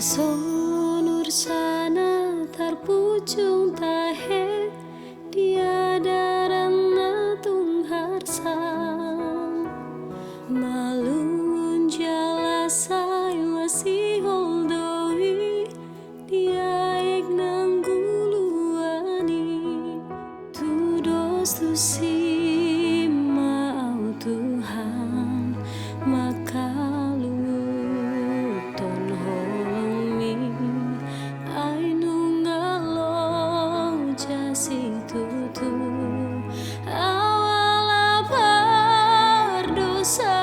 Tarsonur sana tarpucung tahe diadaran tung harsam malun jala say masih holdoi diaek nangguluani tu dos tu si mau Tuhan makalu ton holmi ai nungalo jasi tutu awala berdosa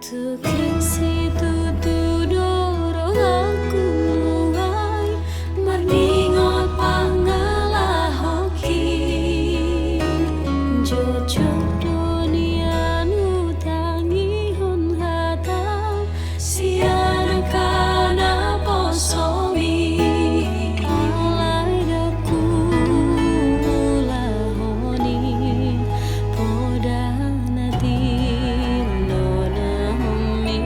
tukik si tutu dorong aku luai mendingot pangalahoki jojok dunia nu tangi hon hatau siara kana posomi alai daku lahoni poda nati nona homi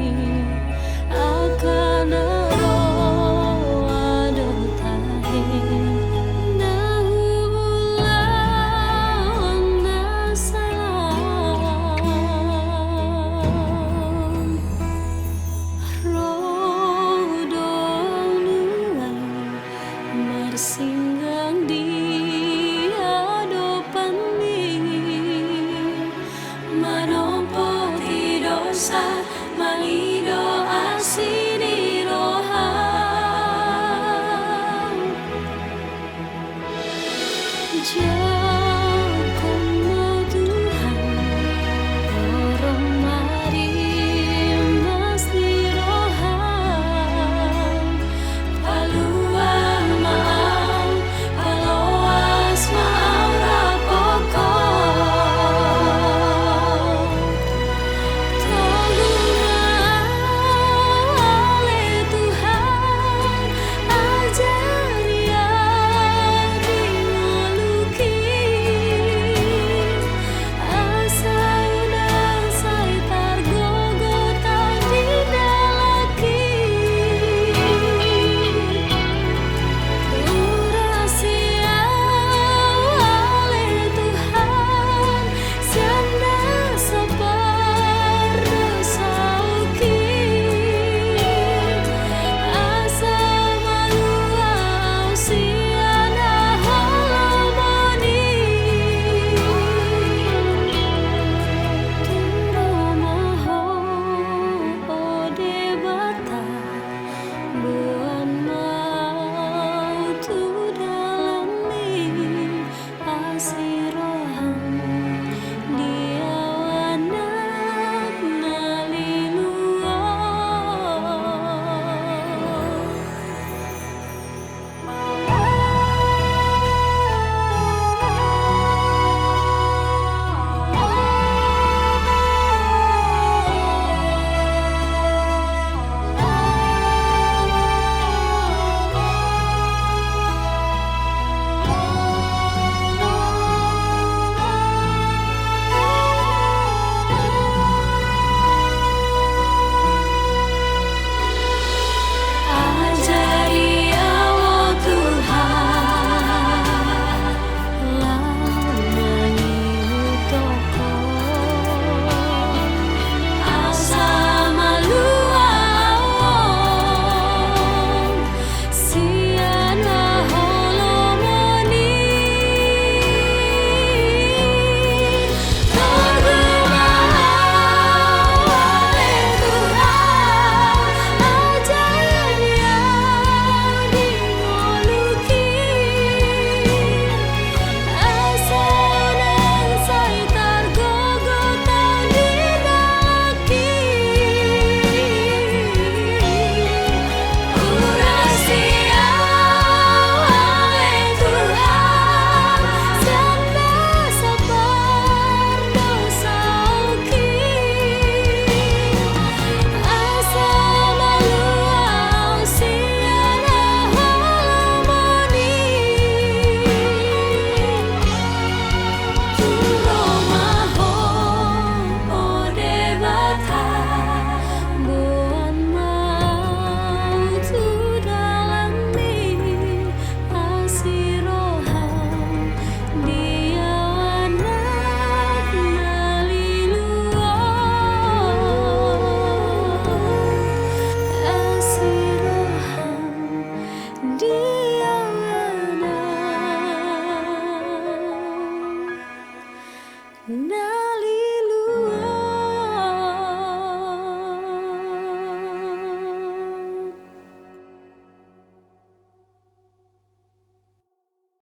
akana ro ado tahe nahulah nasalam rodong nuai marsinggang di hadapan manompo ti dosa mangido asini roham